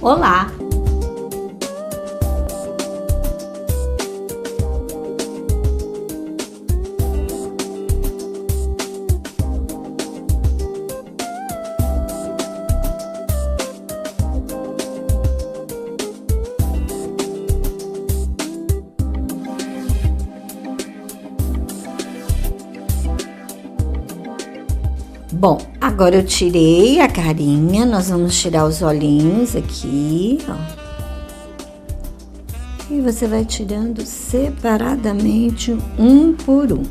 Olá! Bom, agora eu tirei a carinha, nós vamos tirar os olhinhos aqui, ó. E você vai tirando separadamente, um por um.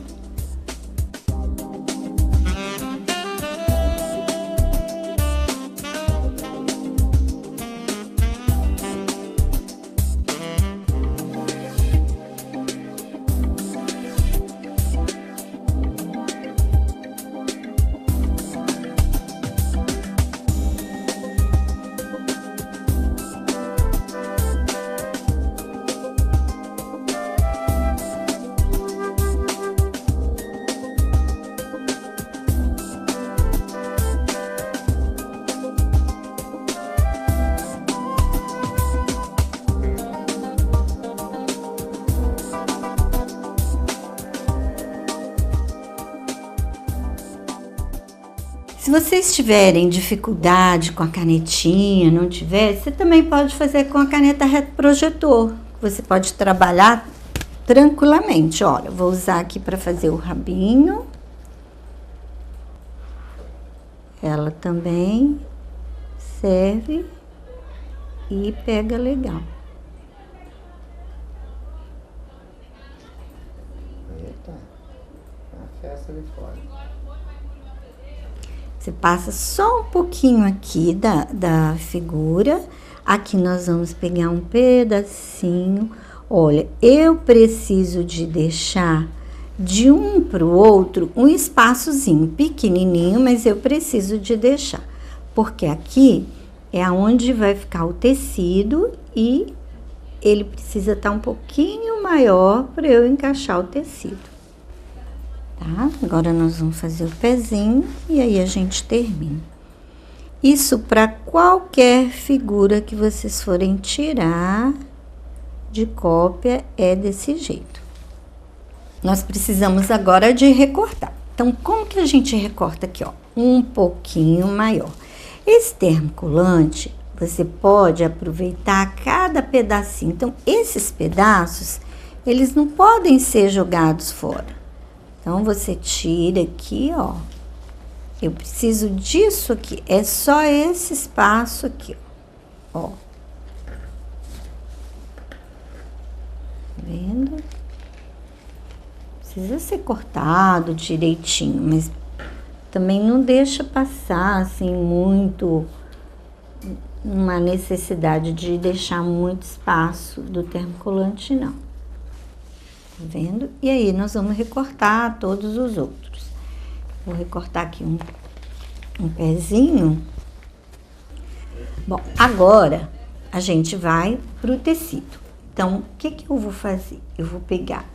Se vocês tiverem dificuldade com a canetinha, não tiver, você também pode fazer com a caneta reto projetor. Você pode trabalhar tranquilamente. Olha, eu vou usar aqui para fazer o rabinho. Ela também serve e pega legal. Eita, a festa ali fora. Você passa só um pouquinho aqui da figura. Aqui nós vamos pegar um pedacinho. Olha, eu preciso de deixar de um para o outro um espaçozinho pequenininho, mas eu preciso de deixar. Porque aqui é aonde vai ficar o tecido e ele precisa estar um pouquinho maior para eu encaixar o tecido. Tá? Agora nós vamos fazer o pezinho e aí a gente termina. Isso para qualquer figura que vocês forem tirar de cópia é desse jeito. Nós precisamos agora de recortar. Então, como que a gente recorta aqui, ó? Um pouquinho maior. Esse termocolante, você pode aproveitar cada pedacinho. Então, esses pedaços, eles não podem ser jogados fora. Então, você tira aqui, ó. Eu preciso disso aqui. É só esse espaço aqui, ó. Tá vendo? Precisa ser cortado direitinho, mas também não deixa passar, assim, muito... uma necessidade de deixar muito espaço do termocolante, não. Tá vendo? E aí, nós vamos recortar todos os outros. Vou recortar aqui um pezinho. Bom, agora a gente vai pro tecido. Então, o que que eu vou fazer? Eu vou pegar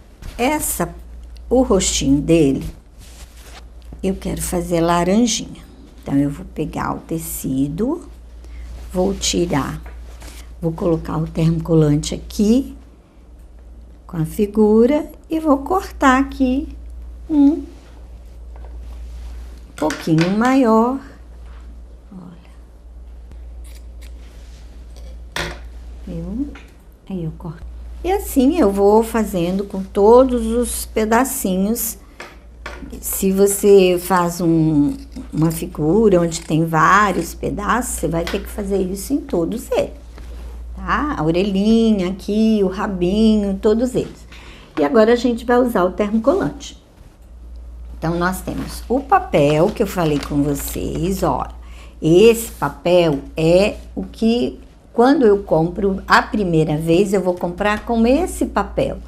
o rostinho dele, eu quero fazer laranjinha. Então, eu vou pegar o tecido, vou tirar, vou colocar o termocolante aqui, com a figura e vou cortar aqui um pouquinho maior. Olha. Viu? Aí eu corto. E assim eu vou fazendo com todos os pedacinhos. Se você faz uma figura onde tem vários pedaços, você vai ter que fazer isso em todos eles. Tá? A orelhinha aqui, o rabinho, todos eles. E agora a gente vai usar o termocolante. Então, nós temos o papel que eu falei com vocês, ó. Esse papel é o que, quando eu compro a primeira vez, eu vou comprar com esse papel.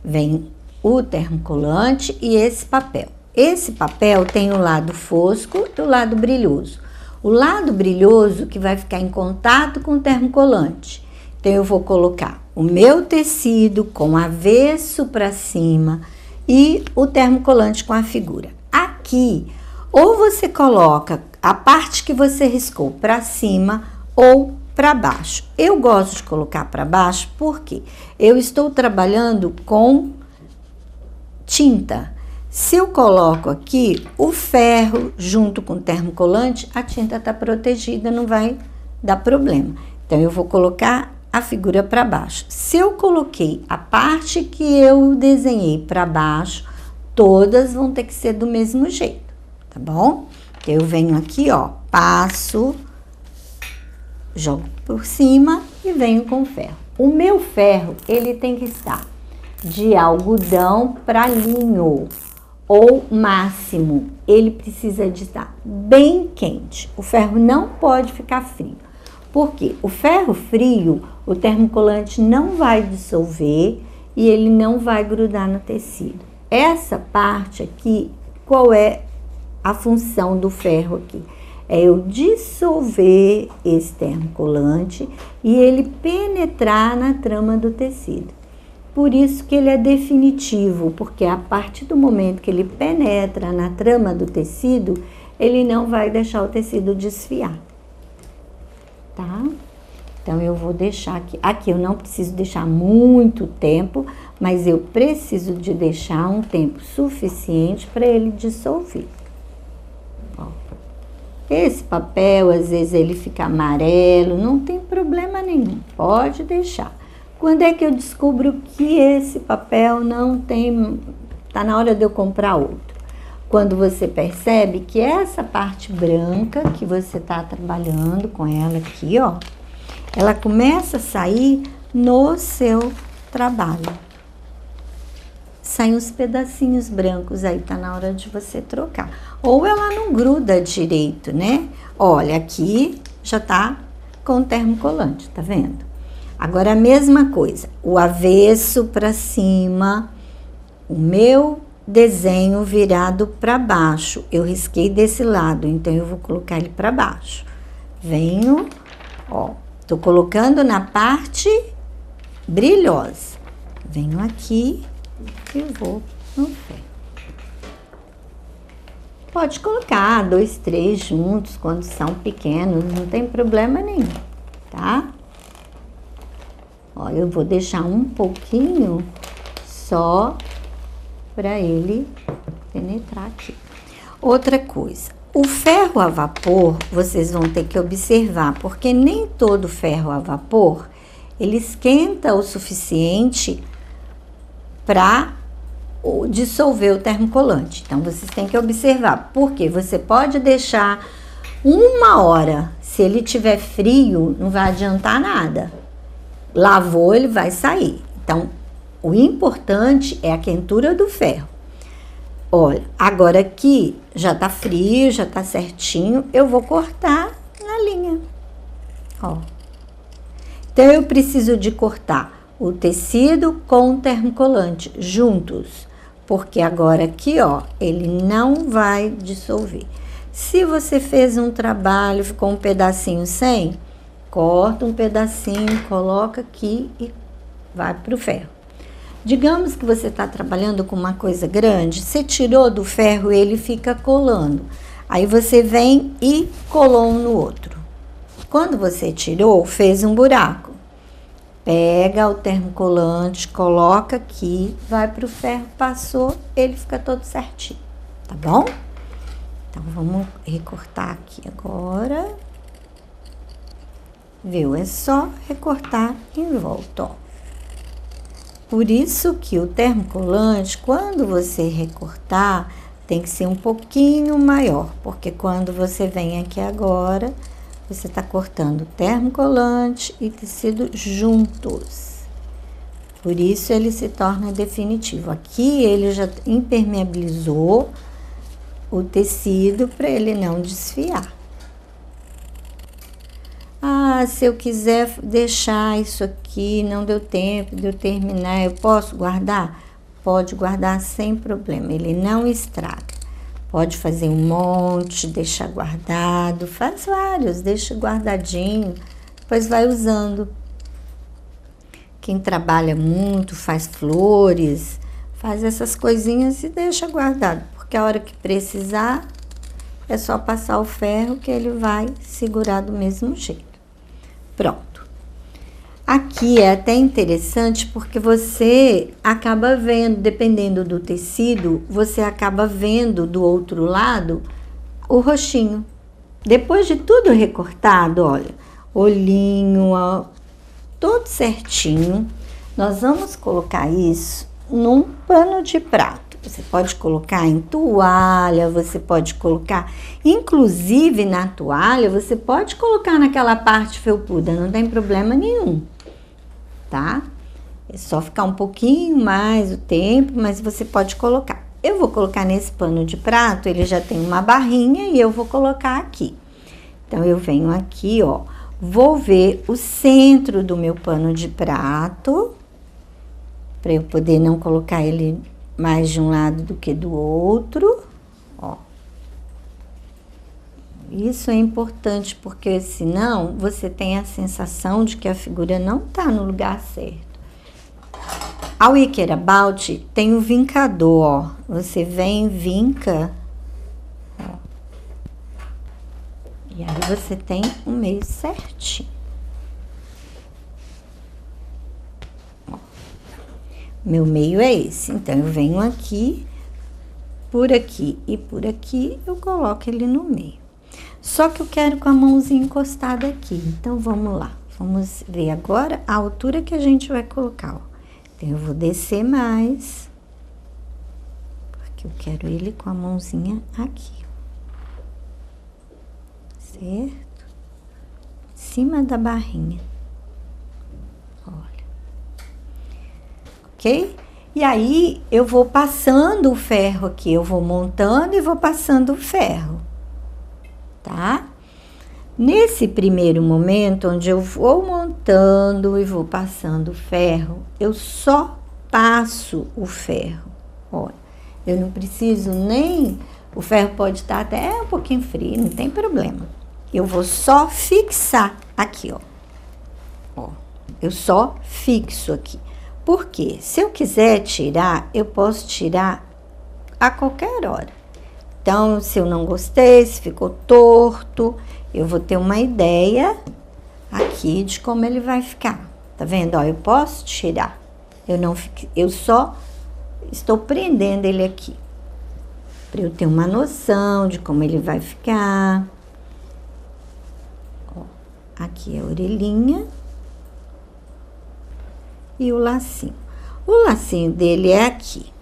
Vem o termocolante e esse papel. Esse papel tem o lado fosco e o lado brilhoso. O lado brilhoso que vai ficar em contato com o termocolante. Então, eu vou colocar o meu tecido com avesso para cima e o termocolante com a figura. Aqui, ou você coloca a parte que você riscou para cima ou para baixo. Eu gosto de colocar para baixo porque eu estou trabalhando com tinta. Se eu coloco aqui o ferro junto com o termocolante, a tinta está protegida, não vai dar problema. Então, eu vou colocar a figura para baixo. Se eu coloquei a parte que eu desenhei para baixo, todas vão ter que ser do mesmo jeito, tá bom? Eu venho aqui, ó, passo, jogo por cima e venho com o ferro. O meu ferro, ele tem que estar de algodão para linho, ou máximo, ele precisa de estar bem quente. O ferro não pode ficar frio. Por quê? O ferro frio, o termocolante não vai dissolver e ele não vai grudar no tecido. Essa parte aqui, qual é a função do ferro aqui? É eu dissolver esse termocolante e ele penetrar na trama do tecido. Por isso que ele é definitivo, porque a partir do momento que ele penetra na trama do tecido, ele não vai deixar o tecido desfiar, tá? Então, eu vou deixar aqui. Aqui eu não preciso deixar muito tempo, mas eu preciso de deixar um tempo suficiente para ele dissolver. Ó. Esse papel, às vezes, ele fica amarelo, não tem problema nenhum, pode deixar. Quando é que eu descubro que esse papel não tem, tá na hora de eu comprar outro? Quando você percebe que essa parte branca que você tá trabalhando com ela aqui, ó, ela começa a sair no seu trabalho. Saem uns pedacinhos brancos aí, tá na hora de você trocar. Ou ela não gruda direito, né? Olha, aqui já tá com termocolante, tá vendo? Agora, a mesma coisa, o avesso para cima, o meu desenho virado para baixo. Eu risquei desse lado, então eu vou colocar ele para baixo. Venho, ó, tô colocando na parte brilhosa. Venho aqui e vou no ferro. Pode colocar 2, 3 juntos quando são pequenos, não tem problema nenhum, tá? Ó, eu vou deixar um pouquinho só para ele penetrar aqui. Outra coisa, o ferro a vapor, vocês vão ter que observar, porque nem todo ferro a vapor, ele esquenta o suficiente para dissolver o termocolante. Então, vocês têm que observar, porque você pode deixar 1 hora, se ele tiver frio, não vai adiantar nada. Lavou, ele vai sair. Então, o importante é a quentura do ferro. Olha, agora aqui já tá frio, já tá certinho, eu vou cortar na linha. Ó. Então, eu preciso de cortar o tecido com o termocolante juntos, porque agora aqui, ó, ele não vai dissolver. Se você fez um trabalho, ficou um pedacinho sem, corta um pedacinho, coloca aqui e vai para o ferro. Digamos que você está trabalhando com uma coisa grande, você tirou do ferro e ele fica colando. Aí você vem e colou um no outro. Quando você tirou, fez um buraco. Pega o termocolante, coloca aqui, vai para o ferro, passou, ele fica todo certinho, tá bom? Então, vamos recortar aqui agora. Viu? É só recortar em volta, ó. Por isso que o termocolante, quando você recortar, tem que ser um pouquinho maior, porque quando você vem aqui agora, você tá cortando termocolante e tecido juntos. Por isso ele se torna definitivo. Aqui ele já impermeabilizou o tecido para ele não desfiar. Ah, se eu quiser deixar isso aqui, não deu tempo de eu terminar, eu posso guardar? Pode guardar sem problema, ele não estraga. Pode fazer um monte, deixar guardado, faz vários, deixa guardadinho, depois vai usando. Quem trabalha muito, faz flores, faz essas coisinhas e deixa guardado, porque a hora que precisar, é só passar o ferro que ele vai segurar do mesmo jeito. Pronto. Aqui é até interessante porque você acaba vendo, dependendo do tecido, você acaba vendo do outro lado o roxinho. Depois de tudo recortado, olha, olhinho, ó, todo certinho, nós vamos colocar isso num pano de prato. Você pode colocar em toalha, você pode colocar, inclusive na toalha, você pode colocar naquela parte felpuda, não tem problema nenhum, tá? É só ficar um pouquinho mais o tempo, mas você pode colocar. Eu vou colocar nesse pano de prato, ele já tem uma barrinha e eu vou colocar aqui. Então, eu venho aqui, ó, vou ver o centro do meu pano de prato, para eu poder não colocar ele mais de um lado do que do outro, ó. Isso é importante, porque senão você tem a sensação de que a figura não tá no lugar certo. A Wicker About tem o vincador, ó. Você vem, vinca, ó. E aí você tem o meio certinho. Meu meio é esse, então eu venho aqui e por aqui, eu coloco ele no meio. Só que eu quero com a mãozinha encostada aqui, então vamos lá. Vamos ver agora a altura que a gente vai colocar, ó. Então, eu vou descer mais, porque eu quero ele com a mãozinha aqui, ó. Certo? Em cima da barrinha. Ok? E aí, eu vou passando o ferro aqui, eu vou montando e vou passando o ferro, tá? Nesse primeiro momento, onde eu vou montando e vou passando o ferro, eu só passo o ferro. Olha, eu não preciso nem... O ferro pode estar até um pouquinho frio, não tem problema. Eu vou só fixar aqui, ó. Ó, eu só fixo aqui. Porque se eu quiser tirar, eu posso tirar a qualquer hora. Então, se eu não gostei, se ficou torto, eu vou ter uma ideia aqui de como ele vai ficar. Tá vendo? Ó, eu posso tirar. Eu só estou prendendo ele aqui. Para eu ter uma noção de como ele vai ficar. Ó, aqui é a orelhinha. E o lacinho. O lacinho dele é aqui.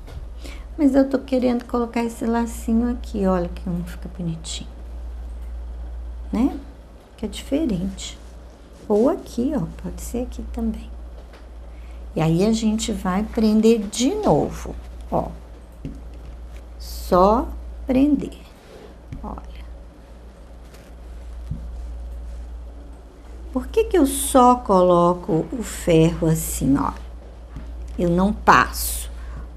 Mas eu tô querendo colocar esse lacinho aqui, olha que não fica bonitinho. Né? Que é diferente. Ou aqui, ó, pode ser aqui também. E aí a gente vai prender de novo, ó. Só prender. Olha. Por que que eu só coloco o ferro assim, ó? Eu não passo.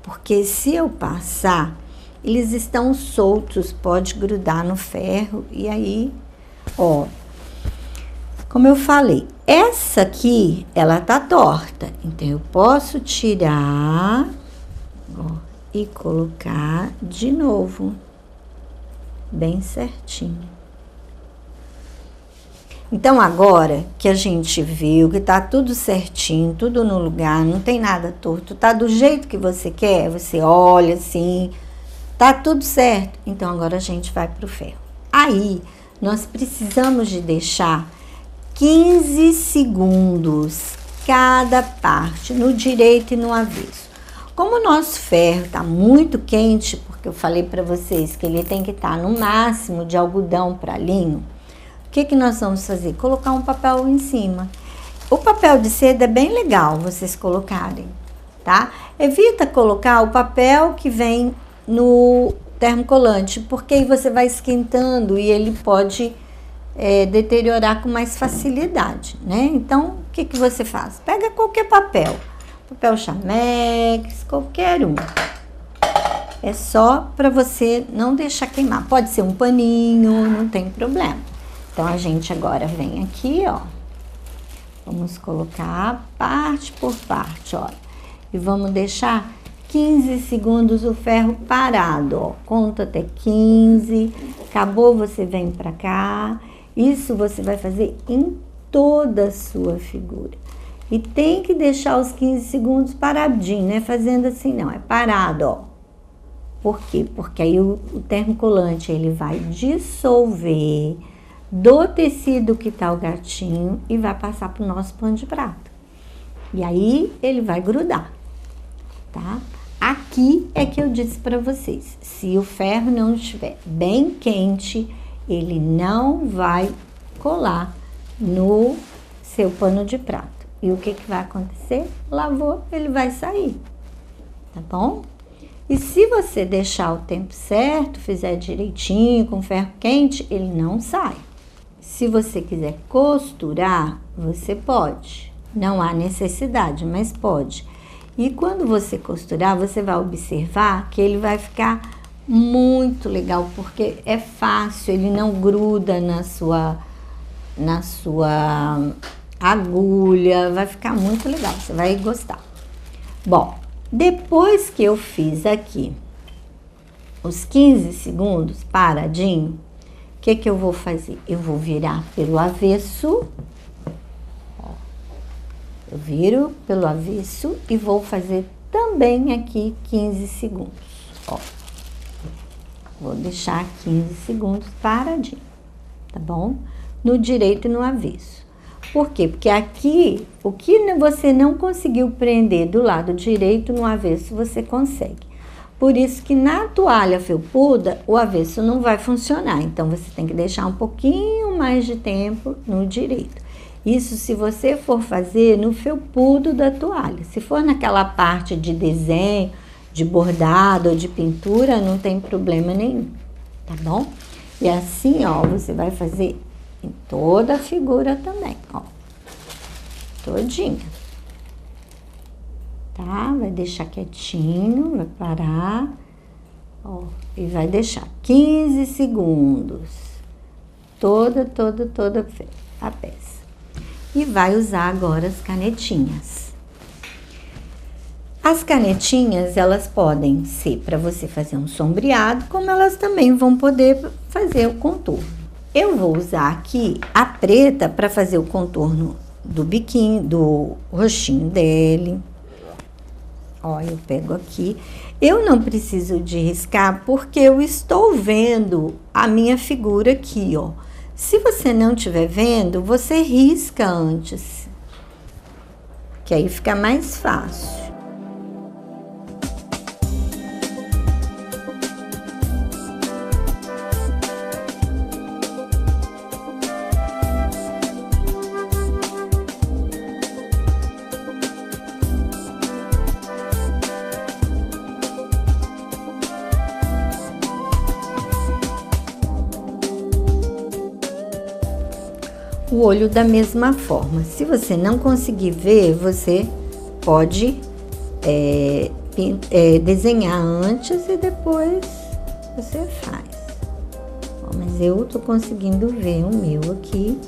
Porque se eu passar, eles estão soltos, pode grudar no ferro. E aí, ó, como eu falei, essa aqui, ela tá torta. Então, eu posso tirar, ó, e colocar de novo, bem certinho. Então, agora que a gente viu que tá tudo certinho, tudo no lugar, não tem nada torto, tá do jeito que você quer, você olha assim, tá tudo certo. Então, agora a gente vai pro ferro. Aí, nós precisamos de deixar 15 segundos cada parte, no direito e no avesso. Como o nosso ferro tá muito quente, porque eu falei para vocês que ele tem que estar no máximo de algodão para linho, o que que nós vamos fazer? Colocar um papel em cima. O papel de seda é bem legal vocês colocarem, tá? Evita colocar o papel que vem no termocolante, porque aí você vai esquentando e ele pode deteriorar com mais facilidade, né? Então, o que que você faz? Pega qualquer papel Chamex, qualquer um. É só para você não deixar queimar. Pode ser um paninho, não tem problema. Então, a gente agora vem aqui, ó. Vamos colocar parte por parte, ó. E vamos deixar 15 segundos o ferro parado, ó. Conta até 15. Acabou, você vem pra cá. Isso você vai fazer em toda a sua figura. E tem que deixar os 15 segundos paradinho, não é fazendo assim não, é parado, ó. Por quê? Porque aí o termocolante ele vai dissolver do tecido que tá o gatinho e vai passar pro nosso pano de prato. E aí ele vai grudar, tá? Aqui é que eu disse para vocês, se o ferro não estiver bem quente, ele não vai colar no seu pano de prato. E o que vai acontecer? Lavou, ele vai sair, tá bom? E se você deixar o tempo certo, fizer direitinho, com ferro quente, ele não sai. Se você quiser costurar, você pode. Não há necessidade, mas pode. E quando você costurar, você vai observar que ele vai ficar muito legal, porque é fácil, ele não gruda na sua agulha, vai ficar muito legal, você vai gostar. Bom, depois que eu fiz aqui os 15 segundos paradinho, o que eu vou fazer? Eu vou virar pelo avesso, ó, eu viro pelo avesso e vou fazer também aqui 15 segundos, ó. Vou deixar 15 segundos paradinho, tá bom? No direito e no avesso. Por quê? Porque aqui, o que você não conseguiu prender do lado direito, no avesso você consegue. Por isso que na toalha felpuda, o avesso não vai funcionar. Então, você tem que deixar um pouquinho mais de tempo no direito. Isso se você for fazer no felpudo da toalha. Se for naquela parte de desenho, de bordado ou de pintura, não tem problema nenhum, tá bom? E assim, ó, você vai fazer em toda a figura também, ó, todinha, tá? Vai deixar quietinho, vai parar, ó, e vai deixar 15 segundos, toda a peça. E vai usar agora as canetinhas. As canetinhas, elas podem ser para você fazer um sombreado, como elas também vão poder fazer o contorno. Eu vou usar aqui a preta para fazer o contorno do biquinho, do rostinho dele. Ó, eu pego aqui. Eu não preciso de riscar porque eu estou vendo a minha figura aqui, ó. Se você não estiver vendo, você risca antes, que aí fica mais fácil. O olho da mesma forma. Se você não conseguir ver, você pode desenhar antes e depois você faz. Bom, mas eu tô conseguindo ver o meu aqui.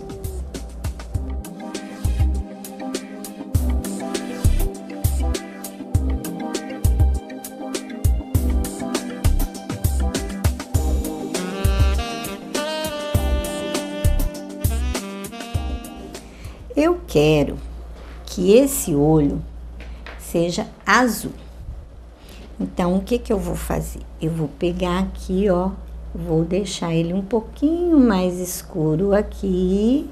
Eu quero que esse olho seja azul. Então, o que eu vou fazer? Eu vou pegar aqui, ó, vou deixar ele um pouquinho mais escuro aqui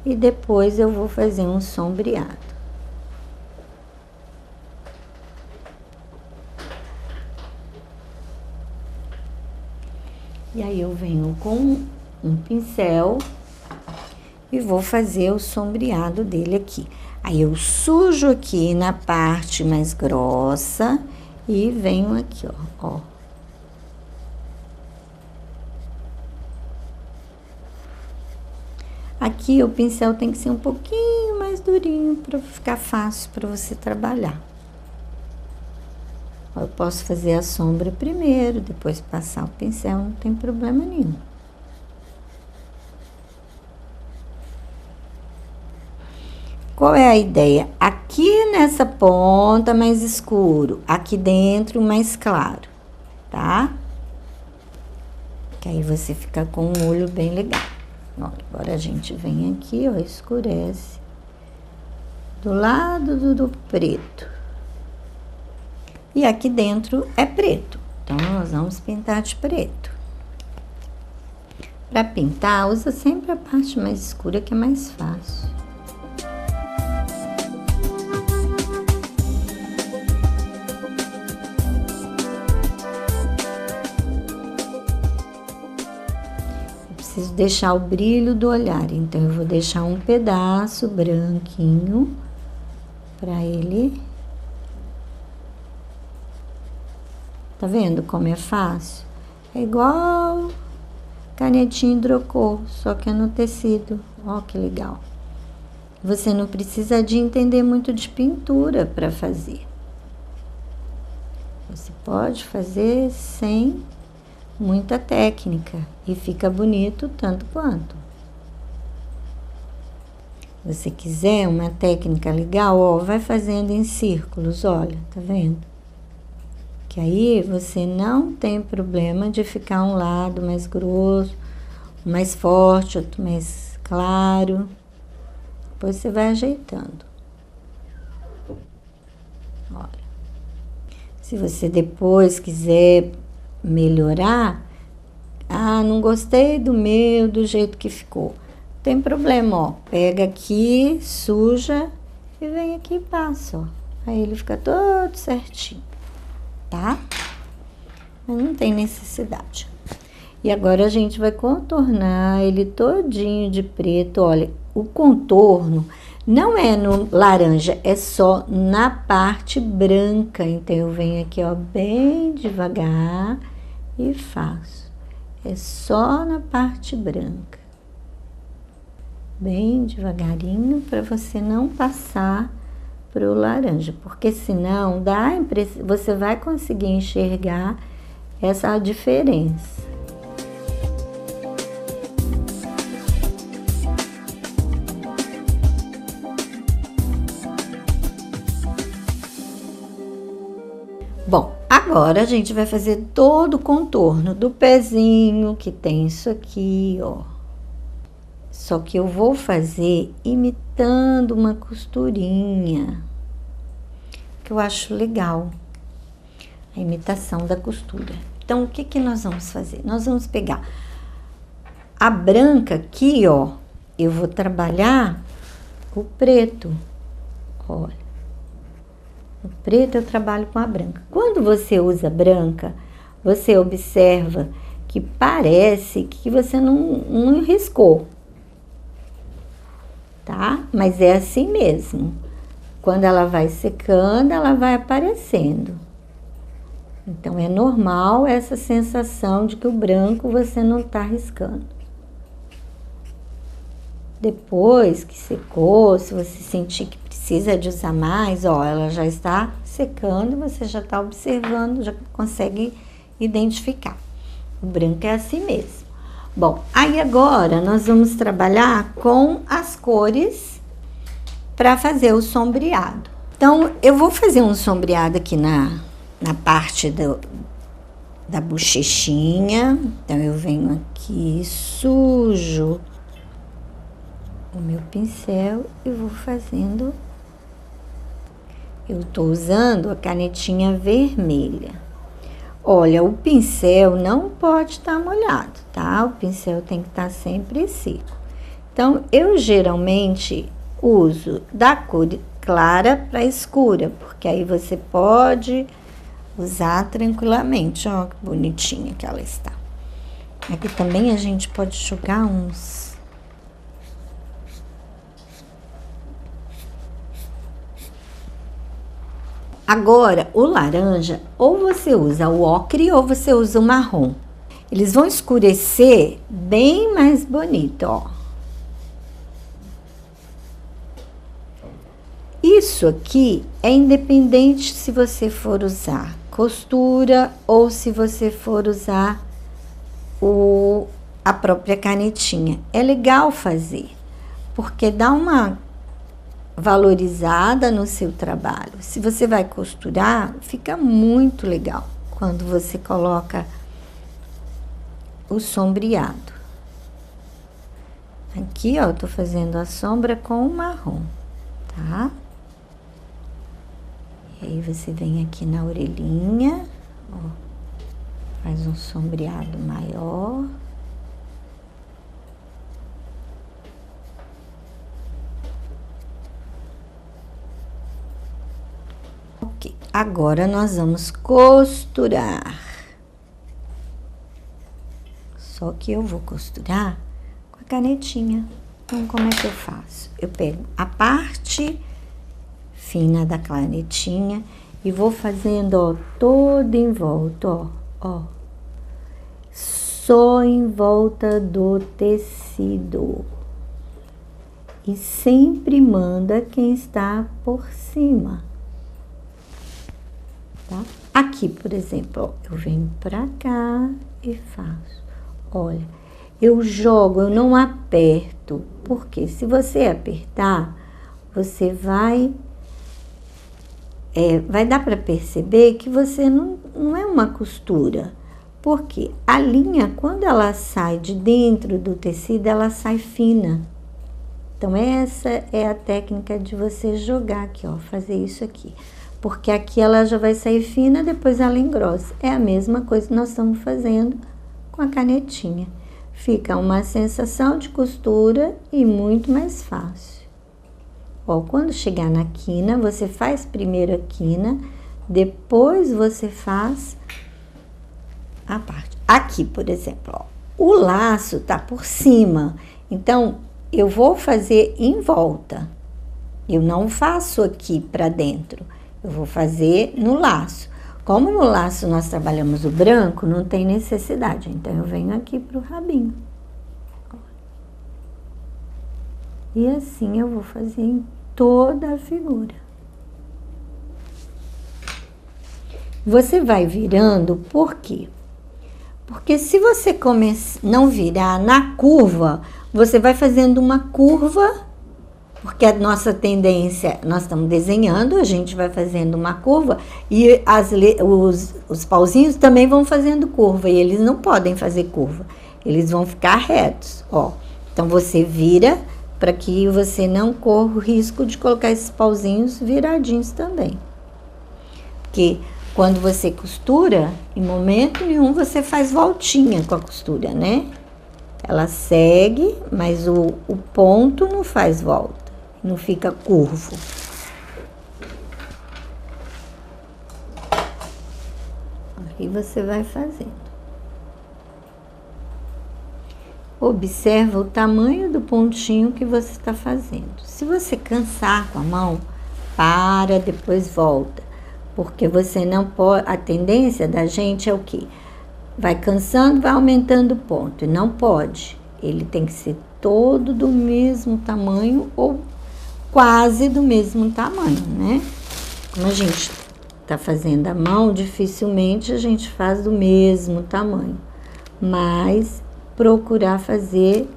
e depois eu vou fazer um sombreado. E aí eu venho com um pincel e vou fazer o sombreado dele aqui. Aí eu sujo aqui na parte mais grossa e venho aqui, ó. Aqui o pincel tem que ser um pouquinho mais durinho para ficar fácil para você trabalhar. Eu posso fazer a sombra primeiro, depois passar o pincel, não tem problema nenhum. Qual é a ideia? Aqui nessa ponta mais escuro, aqui dentro mais claro, tá? Que aí você fica com um olho bem legal. Ó, agora a gente vem aqui, ó, escurece do lado do preto. E aqui dentro é preto, então nós vamos pintar de preto. Para pintar, usa sempre a parte mais escura, que é mais fácil. Preciso deixar o brilho do olhar, então eu vou deixar um pedaço branquinho para ele. Tá vendo como é fácil? É igual canetinha hidrocor, só que é no tecido. Ó, que legal. Você não precisa de entender muito de pintura para fazer. Você pode fazer sem muita técnica e fica bonito tanto quanto. Se você quiser uma técnica legal, ó, vai fazendo em círculos, olha, tá vendo? Que aí você não tem problema de ficar um lado mais grosso, mais forte, outro mais claro. Depois você vai ajeitando. Olha. Se você depois quiser melhorar, ah, não gostei do meu, do jeito que ficou. Não tem problema, ó. Pega aqui, suja e vem aqui e passa, ó. Aí ele fica todo certinho, tá? Mas não tem necessidade. E agora a gente vai contornar ele todinho de preto. Olha, o contorno não é no laranja, é só na parte branca. Então, eu venho aqui, ó, bem devagar e faço. É só na parte branca. Bem devagarinho, para você não passar pro laranja, porque senão dá a impressão, você vai conseguir enxergar essa diferença. Bom, agora a gente vai fazer todo o contorno do pezinho, que tem isso aqui, ó. Só que eu vou fazer imitando uma costurinha, que eu acho legal, a imitação da costura. Então, o que que nós vamos fazer? Nós vamos pegar a branca aqui, ó, eu vou trabalhar o preto, olha. O preto eu trabalho com a branca. Quando você usa branca, você observa que parece que você não riscou, tá? Mas é assim mesmo. Quando ela vai secando, ela vai aparecendo. Então, é normal essa sensação de que o branco você não tá riscando. Depois que secou, se você sentir que precisa de usar mais, ó, ela já está secando, você já está observando, já consegue identificar. O branco é assim mesmo. Bom, aí agora nós vamos trabalhar com as cores para fazer o sombreado. Então, eu vou fazer um sombreado aqui na parte da bochechinha. Então, eu venho aqui, sujo o meu pincel e vou fazendo. Eu tô usando a canetinha vermelha. Olha, o pincel não pode estar molhado, tá? O pincel tem que estar sempre seco. Então, eu geralmente uso da cor clara para escura, porque aí você pode usar tranquilamente. Ó, que bonitinha que ela está. Aqui também a gente pode jogar uns... Agora, o laranja, ou você usa o ocre ou você usa o marrom. Eles vão escurecer bem mais bonito, ó. Isso aqui é independente se você for usar costura ou se você for usar a própria canetinha. É legal fazer, porque dá uma valorizada no seu trabalho. Se você vai costurar, fica muito legal quando você coloca o sombreado. Aqui, ó, eu tô fazendo a sombra com o marrom, tá? E aí, você vem aqui na orelhinha, ó, faz um sombreado maior. Ok, agora nós vamos costurar. Só que eu vou costurar com a canetinha. Então, como é que eu faço? Eu pego a parte fina da canetinha e vou fazendo, ó, toda em volta, ó. Só em volta do tecido. E sempre manda quem está por cima. Tá? Aqui, por exemplo, ó, eu venho pra cá e faço. Olha, eu jogo, eu não aperto, porque se você apertar, você vai dar para perceber que você não é uma costura, porque a linha, quando ela sai de dentro do tecido, ela sai fina. Então, essa é a técnica de você jogar aqui, ó, fazer isso aqui. Porque aqui ela já vai sair fina, depois ela engrossa. É a mesma coisa que nós estamos fazendo com a canetinha. Fica uma sensação de costura e muito mais fácil. Ó, quando chegar na quina, você faz primeiro a quina, depois você faz a parte. Aqui, por exemplo, ó, o laço tá por cima, então eu vou fazer em volta. Eu não faço aqui para dentro, eu vou fazer no laço. Como no laço nós trabalhamos o branco, não tem necessidade, então eu venho aqui pro rabinho. E assim eu vou fazer em toda a figura. Você vai virando, por quê? Porque se você não virar na curva, você vai fazendo uma curva, porque a nossa tendência, nós estamos desenhando, a gente vai fazendo uma curva, e os pauzinhos também vão fazendo curva, e eles não podem fazer curva, eles vão ficar retos, ó. Então, você vira para que você não corra o risco de colocar esses pauzinhos viradinhos também. Porque quando você costura, em momento nenhum você faz voltinha com a costura, né? Ela segue, mas o ponto não faz volta, não fica curvo. Aí você vai fazendo. Observa o tamanho do pontinho que você está fazendo. Se você cansar com a mão, para, depois volta. Porque você não pode, a tendência da gente é o quê? Vai cansando, vai aumentando o ponto. E não pode. Ele tem que ser todo do mesmo tamanho ou quase do mesmo tamanho, né? Como a gente tá fazendo a mão, dificilmente a gente faz do mesmo tamanho. Mas procurar fazer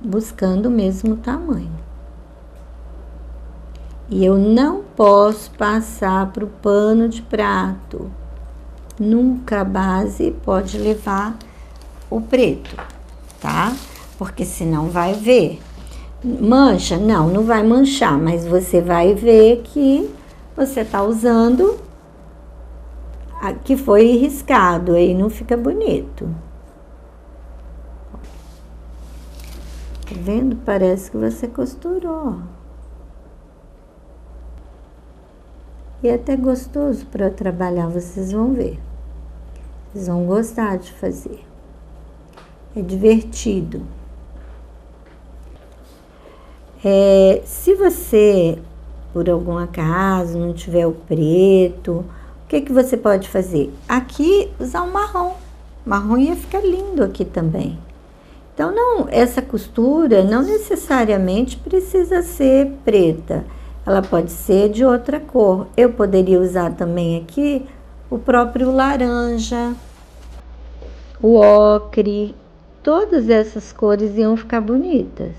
buscando o mesmo tamanho. E eu não posso passar para o pano de prato. Nunca a base pode levar o preto, tá? Porque senão vai ver. Mancha? Não, não vai manchar, mas você vai ver que você tá usando que foi riscado, aí não fica bonito. Tá vendo? Parece que você costurou. E é até gostoso para trabalhar, vocês vão ver. Vocês vão gostar de fazer. É divertido. Se você, por algum acaso, não tiver o preto, o que você pode fazer? Aqui, usar um marrom. Marrom ia ficar lindo aqui também. Então, essa costura não necessariamente precisa ser preta. Ela pode ser de outra cor. Eu poderia usar também aqui o próprio laranja, o ocre. Todas essas cores iam ficar bonitas.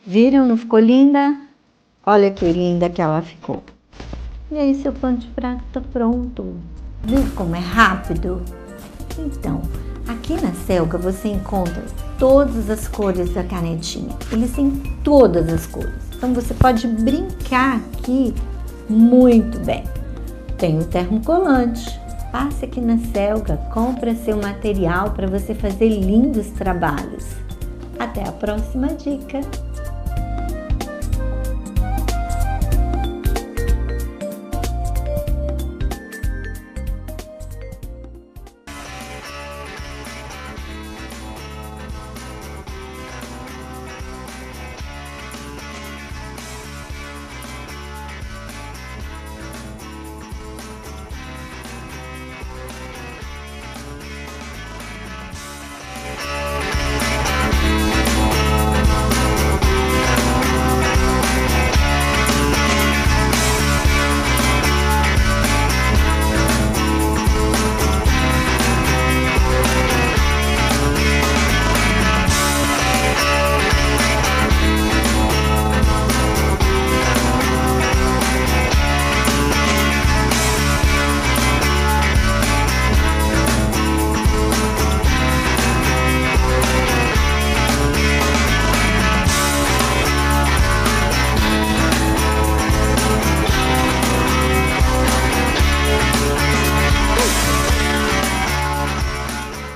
Viram? Não ficou linda? Olha que linda que ela ficou. E aí seu pano de prato tá pronto. Viu como é rápido? Então, aqui na Selga você encontra todas as cores da canetinha. Eles têm todas as cores. Então você pode brincar aqui muito bem. Tem o termocolante. Passe aqui na Selga, compra seu material para você fazer lindos trabalhos. Até a próxima dica!